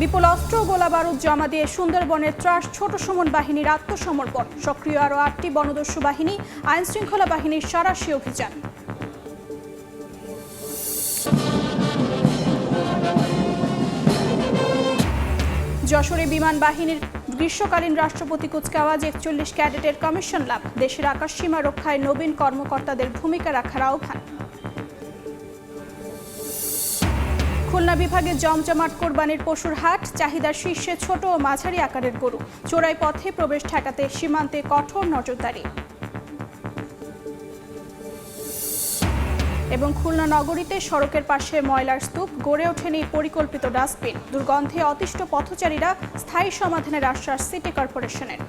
বিপুল অস্ত্র ও গোলাবারুদ জমা দিয়ে সুন্দরবনের ত্রাস ছোট সুমন বাহিনীর আত্মসমর্পণ। সক্রিয় আরও 8টি বনদস্যু বাহিনী, আইনশৃঙ্খলা বাহিনীর সাঁড়াশি অভিযান। যশোরে বিমান বাহিনীর গ্রীষ্মকালীন রাষ্ট্রপতি কুচকাওয়াজ 41 ক্যাডেটের কমিশন লাভ। দেশের আকাশসীমা রক্ষায় নবীন কর্মকর্তাদের ভূমিকা রাখার আহ্বান। খুলনা বিভাগে জমজমাট কোরবানির পশুর হাট, চাহিদার শীর্ষে ছোট ও মাঝারি আকারের গরু। চোরাই পথে প্রবেশ ঠেকাতে সীমান্তে কঠোর নজরদারি। এবং খুলনা নগরীতে সড়কের পাশে ময়লার স্তূপ, গড়ে ওঠেনি পরিকল্পিত ডাস্টবিন। দুর্গন্ধে অতিষ্ঠ পথচারীরা, স্থায়ী সমাধানের আশ্বাস সিটি কর্পোরেশনের।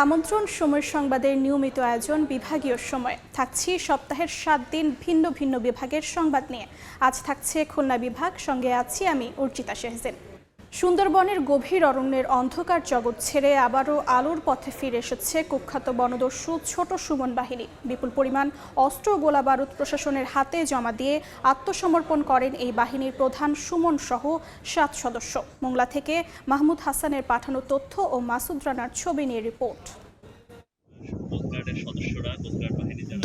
আমন্ত্রণ সময় সংবাদের নিয়মিত আয়োজন বিভাগীয় সময়। থাকছি সপ্তাহের 7 দিন ভিন্ন ভিন্ন বিভাগের সংবাদ নিয়ে। আজ থাকছে খুলনা বিভাগ, সঙ্গে আছি আমি অর্চিতা শেহজেন। সুন্দরবনের গভীর অরণ্যের অন্ধকার জগৎ ছেড়ে আবারও আলোর পথে ফিরে এসেছে কুখ্যাত বনদস্যু ছোট সুমন বাহিনী। বিপুল পরিমাণ অস্ত্র ও গোলাবারুদ প্রশাসনের হাতে জমা দিয়ে আত্মসমর্পণ করেন এই বাহিনীর প্রধান সুমন সহ 7 সদস্য। মোংলা থেকে মাহমুদ হাসানের পাঠানো তথ্য ও মাসুদ রানার ছবি নিয়ে রিপোর্ট।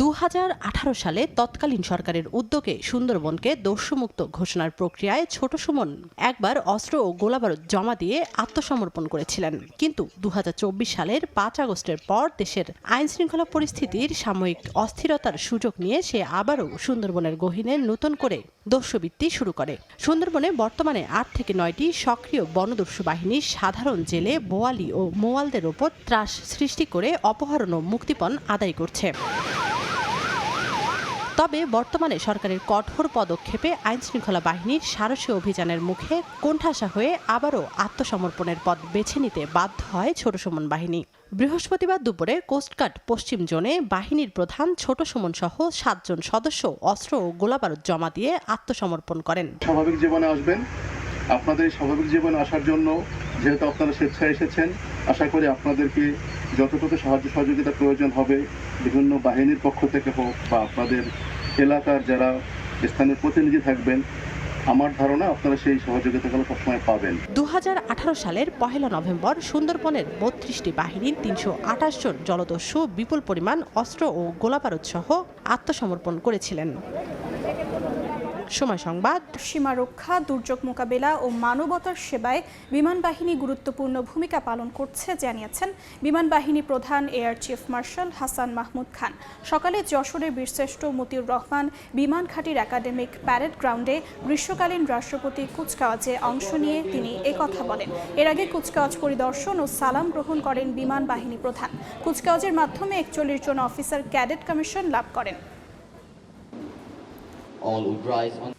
2018 সালে তৎকালীন সরকারের উদ্যোগে সুন্দরবনকে দস্যুমুক্ত ঘোষণার প্রক্রিয়ায় ছোট সুমন একবার অস্ত্র ও গোলাবারুদ জমা দিয়ে আত্মসমর্পণ করেছিলেন। কিন্তু 2024 সালের 5 আগস্টের পর দেশের আইনশৃঙ্খলা পরিস্থিতির সাময়িক অস্থিরতার সুযোগ নিয়ে সে আবারও সুন্দরবনের গহীনে নতুন করে দস্যুবৃত্তি শুরু করে। সুন্দরবনে বর্তমানে 8 থেকে 9টি সক্রিয় বনদস্যু বাহিনী সাধারণ জেলে, বোয়ালি ও মোয়ালদের ওপর ত্রাস সৃষ্টি করে অপহরণ ও মুক্তিপণ আদায় করছে। তবে বর্তমানে সরকারের কঠোর পদক্ষেপে আইনশৃঙ্খলা বাহিনীর সাঁড়াশি অভিযানের মুখে কোণঠাসা হয়ে আবারও আত্মসমর্পণের পথ বেছে নিতে বাধ্য হয় ছোট সুমন বাহিনী। বৃহস্পতিবার দুপুরে কোস্টগার্ড পশ্চিম জোনে বাহিনীর প্রধান ছোট সুমন সহ 7 জন সদস্য অস্ত্র ও গোলাবারুদ জমা দিয়ে আত্মসমর্পণ করেন। স্বাভাবিক জীবনে আসবেন। আপনাদের স্বাভাবিক জীবনে আসার জন্য যেহেতু আপনারা স্বেচ্ছায় এসেছেন, আশা করি আপনাদেরকে যতটুকু সাহায্য সহযোগিতা প্রয়োজন হবে বিভিন্ন বাহিনীর পক্ষ থেকে হোক বা আপনাদের এলাকার যারা স্থানীয় প্রতিনিধি থাকবেন, আমার ধারণা আপনারা সেই সহযোগিতাগুলো সবসময় পাবেন। 2018 সালের 1 নভেম্বর সুন্দরবনের 32টি বাহিনীর 328 জন জলদস্যু বিপুল পরিমাণ অস্ত্র ও গোলাবারুদ সহ আত্মসমর্পণ করেছিলেন। সময় সংবাদ। সীমা রক্ষা, দুর্যোগ মোকাবেলা ও মানবতার সেবায় বিমান বাহিনী গুরুত্বপূর্ণ ভূমিকা পালন করছে জানিয়েছেন বিমান বাহিনী প্রধান air chief marshal Hasan Mahmud Khan. সকালে যশোরের বীরশ্রেষ্ঠ মতিউর রহমান বিমান ঘাঁটির একাডেমিক প্যারেড গ্রাউন্ডে গ্রীষ্মকালীন রাষ্ট্রপতি কুচকাওয়াজে অংশ নিয়ে তিনি একথা বলেন। এর আগে কুচকাওয়াজ পরিদর্শন ও সালাম গ্রহণ করেন বিমান বাহিনী প্রধান। কুচকাওয়াজের মাধ্যমে 41 জন অফিসার ক্যাডেট কমিশন লাভ করেন। All would rise on.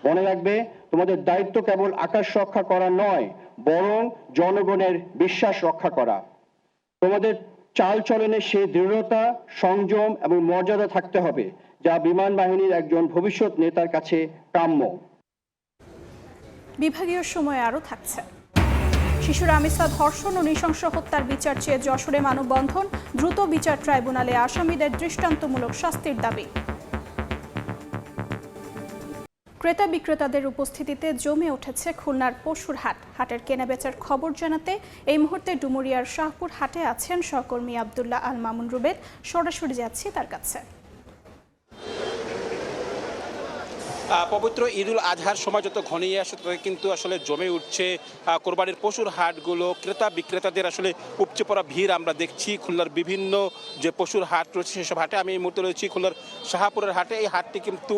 মনে রাখবে, তোমাদের দায়িত্ব কেবল আকাশ রক্ষা করা নয়, বরং জনগণের বিশ্বাস রক্ষা করা। তোমাদের চালচলনে সে দৃঢ়তা, সংযম এবং মর্যাদা থাকতে হবে যা বিমান বাহিনীর একজন ভবিষ্যৎ নেতার কাছে কাম্য। বিভাগীয় সময় আরও থাকছে। শিশুর আমিষা ধর্ষণ ও নৃশংস হত্যার বিচার চেয়ে যশোরে মানববন্ধন। দ্রুত বিচার ট্রাইব্যুনালে আসামিদের দৃষ্টান্তমূলক শাস্তির দাবি। ক্রেতা বিক্রেতাদের উপস্থিতিতে জমে উঠেছে খুলনার পশুর হাট। হাটের কেনাবেচার খবর জানাতে এই মুহূর্তে ডুমুরিয়ার শাহপুর হাটে আছেন সহকর্মী আব্দুল্লাহ আল মামুন রুবেল। সরাসরি যাচ্ছি তার কাছে। পবিত্র ঈদুল আজহার সময় যত ঘনিয়ে আসে তত কিন্তু আসলে জমে উঠছে কোরবানির পশুর হাটগুলো। ক্রেতা বিক্রেতাদের আসলে উপচে পড়া ভিড় আমরা দেখছি খুলনার বিভিন্ন যে পশুর হাট রয়েছে সেসব হাটে। আমি এই মুহূর্তে রয়েছি খুলনার শাহপুরের হাটে। এই হাটটি কিন্তু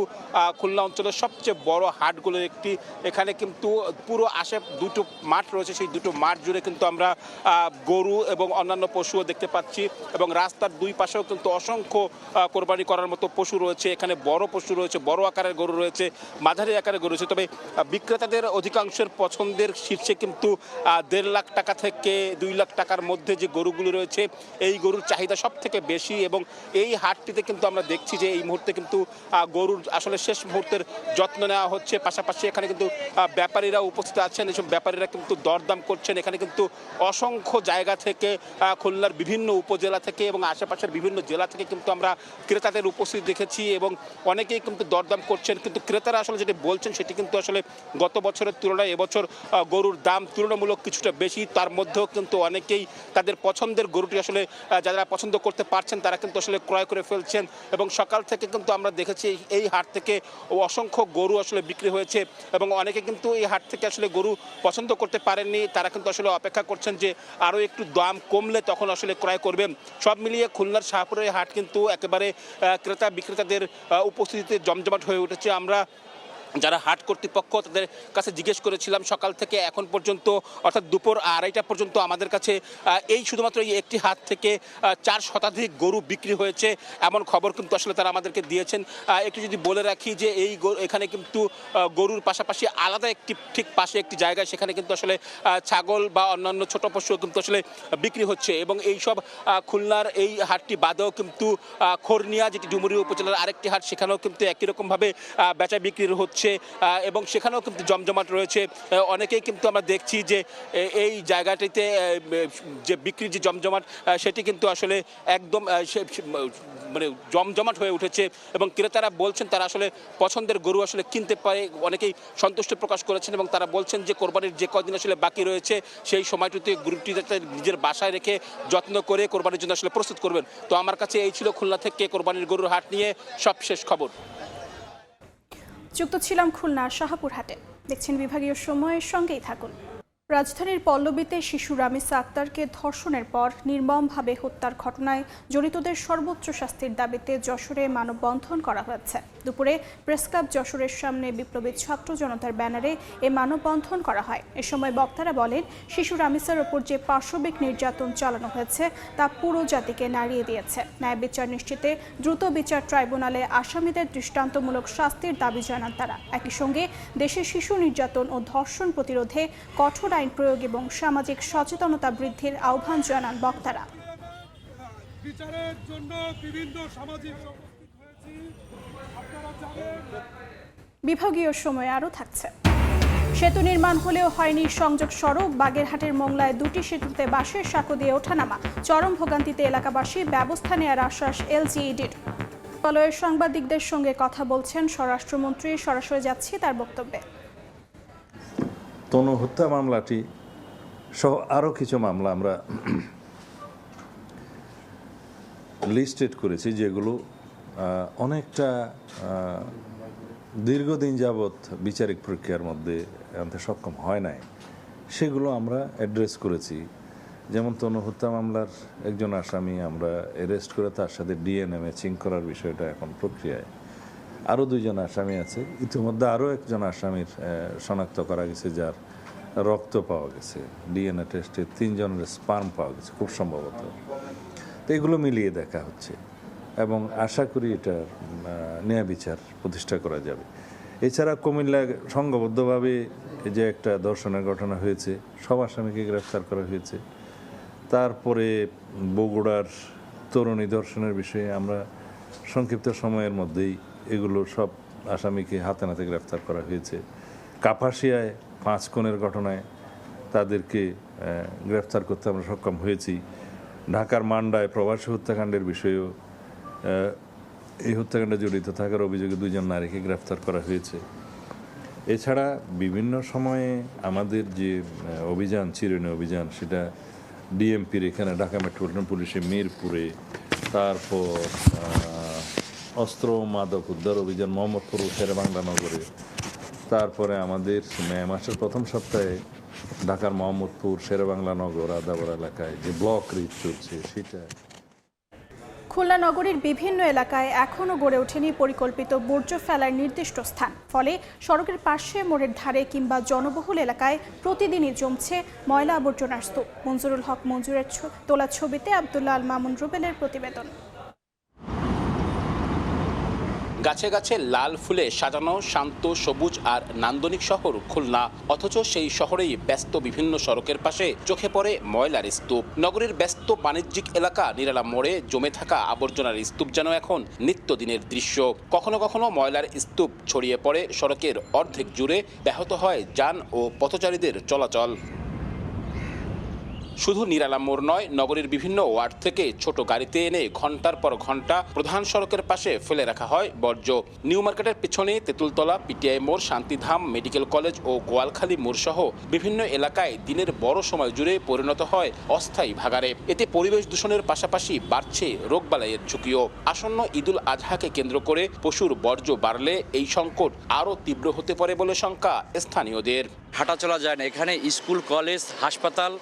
খুলনা অঞ্চলের সবচেয়ে বড় হাটগুলোর একটি। এখানে কিন্তু পুরো আশে দুটো মাঠ রয়েছে, সেই দুটো মাঠ জুড়ে কিন্তু আমরা গরু এবং অন্যান্য পশুও দেখতে পাচ্ছি এবং রাস্তার দুই পাশেও কিন্তু অসংখ্য কোরবানি করার মতো পশু রয়েছে। এখানে বড় পশু রয়েছে, বড় আকারের গরু রয়েছে, রয়েছে, মাঝারি আকারের গরু রয়েছে। তবে বিক্রেতাদের অধিকাংশের পছন্দের শীর্ষে কিন্তু 1.5 লাখ টাকা থেকে 2 লাখ টাকার মধ্যে যে গরুগুলো রয়েছে এই গরুর চাহিদা সব থেকে বেশি। এবং এই হাটটিতে কিন্তু আমরা দেখছি যে এই মুহূর্তে কিন্তু গরুর আসলে শেষ মুহূর্তের যত্ন নেওয়া হচ্ছে। পাশাপাশি এখানে কিন্তু ব্যাপারীরা উপস্থিত আছেন, এসব ব্যাপারীরা কিন্তু দরদাম করছেন। এখানে কিন্তু অসংখ্য জায়গা থেকে খুলনার বিভিন্ন উপজেলা থেকে এবং আশেপাশের বিভিন্ন জেলা থেকে কিন্তু আমরা ক্রেতাদের উপস্থিত দেখেছি এবং অনেকেই কিন্তু দরদাম করছেন। কিন্তু ক্রেতারা আসলে যেটি বলছেন সেটি কিন্তু আসলে গত বছরের তুলনায় এবছর গরুর দাম তুলনামূলক কিছুটা বেশি। তার মধ্যেও কিন্তু অনেকেই তাদের পছন্দের গরুটি আসলে যারা পছন্দ করতে পারছেন তারা কিন্তু আসলে ক্রয় করে ফেলছেন। এবং সকাল থেকে কিন্তু আমরা দেখেছি এই হাট থেকে অসংখ্য গরু আসলে বিক্রি হয়েছে এবং অনেকে কিন্তু এই হাট থেকে আসলে গরু পছন্দ করতে পারেননি। তারা কিন্তু আসলে অপেক্ষা করছেন যে আরও একটু দাম কমলে তখন আসলে ক্রয় করবেন। সব মিলিয়ে খুলনার শাহপুরের হাট কিন্তু একেবারে ক্রেতা বিক্রেতাদের উপস্থিতিতে জমজমাট হয়ে উঠেছে। আমরা যারা হাট কর্তৃপক্ষ তাদের কাছে জিজ্ঞেস করেছিলাম সকাল থেকে এখন পর্যন্ত অর্থাৎ দুপুর 2:30 পর্যন্ত আমাদের কাছে এই শুধুমাত্র এই একটি হাট থেকে 4 শতাধিক গরু বিক্রি হয়েছে এমন খবর কিন্তু আসলে তারা আমাদেরকে দিয়েছেন। একটু যদি বলে রাখি যে এখানে কিন্তু গরুর পাশাপাশি আলাদা একটি ঠিক পাশে একটি জায়গায় সেখানে কিন্তু আসলে ছাগল বা অন্যান্য ছোট পশুও কিন্তু আসলে বিক্রি হচ্ছে। এবং এইসব খুলনার এই হাটটি বাদেও কিন্তু খোরনিয়া যেটি ডুমুরি উপজেলার আরেকটি হাট সেখানেও কিন্তু একই রকমভাবে বেচা বিক্রি হচ্ছে এবং সেখানেও কিন্তু জমজমাট রয়েছে। অনেকেই কিন্তু আমরা দেখছি যে এই জায়গাটিতে যে বিক্রির যে জমজমাট সেটি কিন্তু আসলে একদম মানে জমজমাট হয়ে উঠেছে এবং ক্রেতারা বলছেন তারা আসলে পছন্দের গরু আসলে কিনতে পারে। অনেকেই সন্তুষ্ট প্রকাশ করেছেন এবং তারা বলছেন যে কোরবানির যে কদিন আসলে বাকি রয়েছে সেই সময়টিতে গরুটি নিজের বাসায় রেখে যত্ন করে কোরবানির জন্য আসলে প্রস্তুত করবেন। তো আমার কাছে এই ছিল খুলনা থেকে কোরবানির গরুর হাট নিয়ে সবশেষ খবর। যুক্ত ছিলাম খুলনার শাহপুর হাটে। দেখছেন বিভাগীয় সময়ের সঙ্গেই থাকুন। রাজধানীর পল্লবীতে শিশু রামিসা আক্তারকে ধর্ষণের পর নির্মমভাবে হত্যার ঘটনায় জড়িতদের সর্বোচ্চ শাস্তির দাবিতে যশোরে মানববন্ধন করা হয়েছে। দুপুরে প্রেসক্লাব যশোরের সামনে বিপ্লবী ছাত্র জনতার ব্যানারে এ মানববন্ধন করা হয়। এ সময় বক্তারা বলেন, শিশু রামিসার ওপর যে পাশবিক নির্যাতন চালানো হয়েছে তা পুরো জাতিকে নাড়িয়ে দিয়েছে। ন্যায় বিচার নিশ্চিতে দ্রুত বিচার ট্রাইব্যুনালে আসামিদের দৃষ্টান্তমূলক শাস্তির দাবি জানান তারা। একই সঙ্গে দেশে শিশু নির্যাতন ও ধর্ষণ প্রতিরোধে কঠোর আইন প্রয়োগ এবং সামাজিক সচেতনতা বৃদ্ধির আহ্বান জানান বক্তারা। বিচারের জন্য বিভিন্ন সামাজিক বিভাগীয় সময় আরও থাকছে। সেতু নির্মাণ হলেও হয়নি সংযোগ সড়ক। বাগেরহাটের মোংলায় 2টি সেতুতে বাঁশের সাঁকো দিয়ে ওঠানামা, চরম ভোগান্তিতে এলাকাবাসী। ব্যবস্থা নেওয়ার আশ্বাস এলজিইডির। মন্ত্রণালয়ের সাংবাদিকদের সঙ্গে কথা বলছেন স্বরাষ্ট্রমন্ত্রী। সরাসরি যাচ্ছি তার বক্তব্যে। তনু হত্যা মামলাটি সহ আরও কিছু মামলা আমরা লিস্টেড করেছি যেগুলো অনেকটা দীর্ঘদিন যাবৎ বিচারিক প্রক্রিয়ার মধ্যে আনতে সক্ষম হয় নাই, সেগুলো আমরা অ্যাড্রেস করেছি। যেমন তনু হত্যা মামলার একজন আসামি আমরা অ্যারেস্ট করে তার সাথে ডিএনএ ম্যাচিং করার বিষয়টা এখন প্রক্রিয়ায়। আরও 2 জন আসামি আছে। ইতিমধ্যে আরও একজন আসামির শনাক্ত করা গেছে যার রক্ত পাওয়া গেছে, ডিএনএ টেস্টে 3 জনের স্পার্ম পাওয়া গেছে খুব সম্ভবত। তো এগুলো মিলিয়ে দেখা হচ্ছে এবং আশা করি এটার ন্যায় বিচার প্রতিষ্ঠা করা যাবে। এছাড়া কুমিল্লা সংঘবদ্ধভাবে যে একটা ধর্ষণের ঘটনা হয়েছে, সব আসামিকে গ্রেফতার করা হয়েছে। তারপরে বগুড়ার তরুণী ধর্ষণের বিষয়ে আমরা সংক্ষিপ্ত সময়ের মধ্যেই এগুলো সব আসামিকে হাতে নাতে গ্রেফতার করা হয়েছে। কাপাসিয়ায় 5 খুনের ঘটনায় তাদেরকে গ্রেফতার করতে আমরা সক্ষম হয়েছি। ঢাকার মান্ডায় প্রবাসী হত্যাকাণ্ডের বিষয়েও এই হত্যাকাণ্ডে জড়িত থাকার অভিযোগে 2 জন নারীকে গ্রেফতার করা হয়েছে। এছাড়া বিভিন্ন সময়ে আমাদের যে অভিযান, চিরুনি অভিযান, সেটা ডিএমপির এখানে ঢাকা মেট্রোপলিটন পুলিশের মিরপুরে, তারপর অস্ত্র মাদক উদ্ধার অভিযান মোহাম্মদপুর শেরেবাংলা নগরে, তারপরে আমাদের মে মাসের প্রথম সপ্তাহে ঢাকার মোহাম্মদপুর শেরেবাংলা নগর আদাবর এলাকায় যে ব্লক রিট চলছে সেটা। খুলনা নগরীর বিভিন্ন এলাকায় এখনও গড়ে ওঠেনি পরিকল্পিত বর্জ্য ফেলার নির্দিষ্ট স্থান। ফলে সড়কের পাশে, মোড়ের ধারে কিংবা জনবহুল এলাকায় প্রতিদিনই জমছে ময়লা আবর্জনার স্তূপ। মঞ্জুরুল হক মঞ্জুরের তোলা ছবিতে আব্দুল্লাহ আল মামুন রুবেলের প্রতিবেদন। গাছে গাছে লাল ফুলে সাজানো শান্ত সবুজ আর নান্দনিক শহর খুলনা, অথচ সেই শহরেই ব্যস্ত বিভিন্ন সড়কের পাশে চোখে পড়ে ময়লার স্তূপ। নগরীর ব্যস্ত বাণিজ্যিক এলাকা নিরালা মোড়ে জমে থাকা আবর্জনার স্তূপ যেন এখন নিত্যদিনের দৃশ্য। কখনো কখনো ময়লার স্তূপ ছড়িয়ে পড়ে সড়কের অর্ধেক জুড়ে, ব্যাহত হয় যান ও পথচারীদের চলাচল। শুধু নিরালা মোড় নয়, নগরীর বিভিন্ন ওয়ার্ড থেকে ছোট গাড়িতে এনে ঘন্টার পর ঘন্টা প্রধান সড়কের পাশে ফেলে রাখা হয় বর্জ্য। নিউ মার্কেটের পেছনে তেঁতুলতলা, পিটিআই মোড়, শান্তিধাম, মেডিকেল কলেজ ও গোয়ালখালী মোড় সহ বিভিন্ন এলাকায় দিনের বড় সময় জুড়ে পরিণত হয় অস্থায়ী ভাগাড়ে। এতে পরিবেশ দূষণের পাশাপাশি বাড়ছে রোগবালাইয়ের ঝুঁকিও। আসন্ন ঈদুল আজহাকে কেন্দ্র করে পশুর বর্জ্য বাড়লে এই সংকট আরও তীব্র হতে পারে বলে শঙ্কা স্থানীয়দের। হাঁটা চলা যায় না, এখানে স্কুল, কলেজ, হাসপাতাল,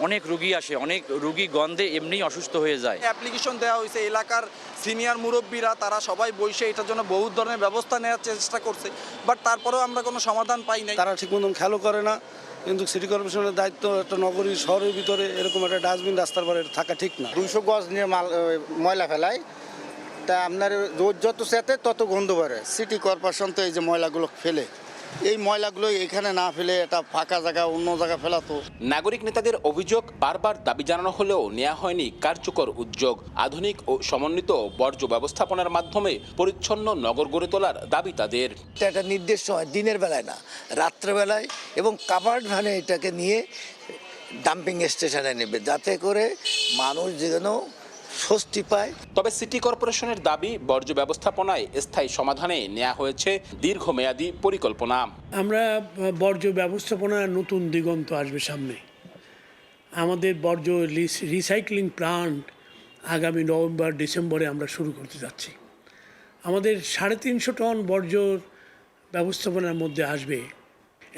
অনেক রোগী আসে, অনেক রোগী গন্ধে এমনি অসুস্থ হয়ে যায়। অ্যাপ্লিকেশন দেওয়া হয়েছে, এলাকার সিনিয়র মুরব্বীরা তারা সবাই বসে এটার জন্য বহুত ধরনের ব্যবস্থা নেওয়ার চেষ্টা করছে, বাট তারপরেও আমরা কোনো সমাধান পাই নাই। তারা ঠিক মতন খেয়ালও করে না, কিন্তু সিটি কর্পোরেশনের দায়িত্ব একটা নগরী শহরের ভিতরে এরকম একটা ডাস্টবিন রাস্তার পরে থাকা ঠিক না। 200 গজ নিয়ে ময়লা ফেলায়, তা আপনার রোদ যত চেতে তত গন্ধ বেরোয়। সিটি কর্পোরেশন তো এই যে ময়লাগুলো ফেলে, এই ময়লাগুলো এখানে না ফেলে এটা ফাঁকা জায়গা অন্য জায়গা ফেলাতো। নাগরিক নেতাদের অভিযোগ, বারবার দাবি জানানো হলেও নেওয়া হয়নি কার্যকর উদ্যোগ। আধুনিক ও সমন্বিত বর্জ্য ব্যবস্থাপনার মাধ্যমে পরিচ্ছন্ন নগর গড়ে তোলার দাবি তাদের। এটা নির্দিষ্ট হয় দিনের বেলায় না, রাত্রেবেলায়, এবং কাভার্ড ভ্যানে এটাকে নিয়ে ডাম্পিং স্টেশনে নেবে, যাতে করে মানুষ যেন স্বস্তি পায়। তবে সিটি কর্পোরেশনের দাবি, বর্জ্য ব্যবস্থাপনায় স্থায়ী সমাধানে নেওয়া হয়েছে দীর্ঘমেয়াদী পরিকল্পনা। আমরা বর্জ্য ব্যবস্থাপনার নতুন দিগন্ত আসবে সামনে। আমাদের বর্জ্য রিসাইক্লিং প্লান্ট আগামী নভেম্বর ডিসেম্বরে আমরা শুরু করতে যাচ্ছি। আমাদের 350 টন বর্জ্য ব্যবস্থাপনার মধ্যে আসবে,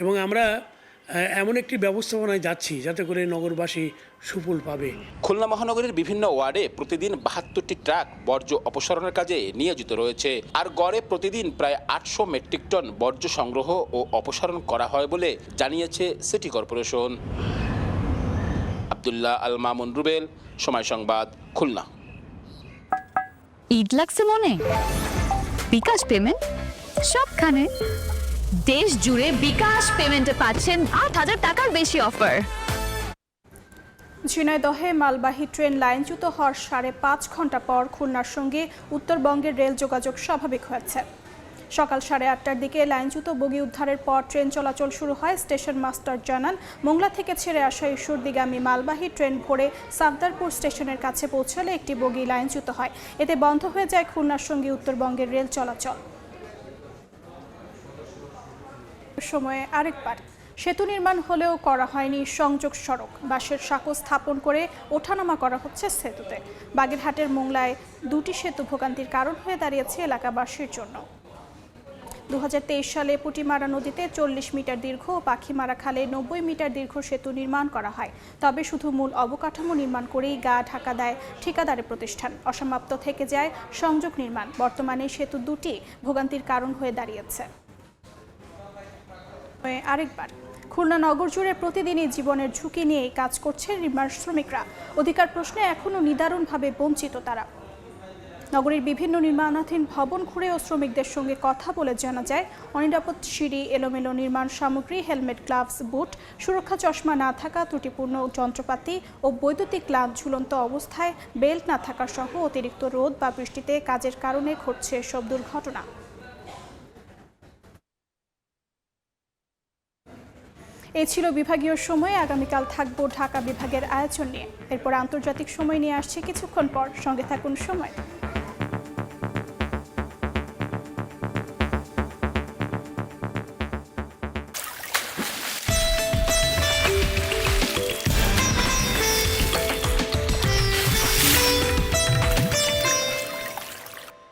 এবং আমরা এমন একটি ব্যবস্থাপনায় যাচ্ছি যাতে করে নগরবাসী সুফল পাবে। খুলনা মহানগরীর বিভিন্ন ওয়ার্ডে প্রতিদিন 72টি ট্রাক বর্জ্য অপসারণের কাজে নিয়োজিত রয়েছে, আর গড়ে প্রতিদিন প্রায় 800 মেট্রিক টন বর্জ্য সংগ্রহ ও অপসারণ করা হয় বলে জানিয়েছে সিটি কর্পোরেশন। আব্দুল্লাহ আল মামুন রুবেল, সময় সংবাদ, খুলনা। ঈদ লাগছে মনে? বিকাশ পেমেন্ট সবখানে, দেশ জুড়ে বিকাশ পেমেন্টে পাচ্ছেন 8,000 টাকার বেশি অফার। ঝিনাইদহে মালবাহী ট্রেন লাইনচ্যুত হওয়ার 5.5 ঘন্টা পর খুলনার সঙ্গে উত্তরবঙ্গের রেল যোগাযোগ স্বাভাবিক হয়েছে। সকাল 8:30টার দিকে লাইনচ্যুত বগি উদ্ধারের পর ট্রেন চলাচল শুরু হয়। স্টেশন মাস্টার জানান, মোংলা থেকে ছেড়ে আসা ঈশ্বরদীগামী মালবাহী ট্রেন ভোরে সাফদারপুর স্টেশনের কাছে পৌঁছালে একটি বগি লাইনচ্যুত হয়। এতে বন্ধ হয়ে যায় খুলনার সঙ্গে উত্তরবঙ্গের রেল চলাচল। সময়ে আরেকবার সেতু নির্মাণ হলেও করা হয়নি সংযোগ সড়ক। বাঁশের সাঁকো স্থাপন করে ওঠানামা করা হচ্ছে সেতুতে। বাগেরহাটের মোংলায় 2টি সেতু ভোগান্তির কারণ হয়ে দাঁড়িয়েছে এলাকাবাসীর জন্য। 2023 সালে পুটিমারা নদীতে 40 মিটার দীর্ঘ ও পাখিমারা খালে 90 মিটার দীর্ঘ সেতু নির্মাণ করা হয়। তবে শুধু মূল অবকাঠামো নির্মাণ করেই গা ঢাকা দেয় ঠিকাদারের প্রতিষ্ঠান। অসমাপ্ত থেকে যায় সংযোগ নির্মাণ। বর্তমানে সেতু 2টি ভোগান্তির কারণ হয়ে দাঁড়িয়েছে। আরেকবার খুলনা নগর জুড়ে প্রতিদিনই জীবনের ঝুঁকি নিয়ে কাজ করছে নির্মাণ শ্রমিকরা। অধিকার প্রশ্নে এখনও নিদারুণভাবে বঞ্চিত তারা। নগরীর বিভিন্ন নির্মাণাধীন ভবন ঘুরেও শ্রমিকদের সঙ্গে কথা বলে জানা যায়, অনিরাপদ সিঁড়ি, এলোমেলো নির্মাণ সামগ্রী, হেলমেট, গ্লাভস, বুট, সুরক্ষা চশমা না থাকা, ত্রুটিপূর্ণ যন্ত্রপাতি ও বৈদ্যুতিক লাইন ঝুলন্ত অবস্থায়, বেল্ট না থাকা সহ অতিরিক্ত রোদ বা বৃষ্টিতে কাজের কারণে ঘটছে এসব দুর্ঘটনা। এই ছিল বিভাগীয় সময়। আগামীকাল থাকবো ঢাকা বিভাগের আয়োজন নিয়ে। এরপর আন্তর্জাতিক সময় নিয়ে আসছে কিছুক্ষণ পর। সঙ্গে থাকুন সময়।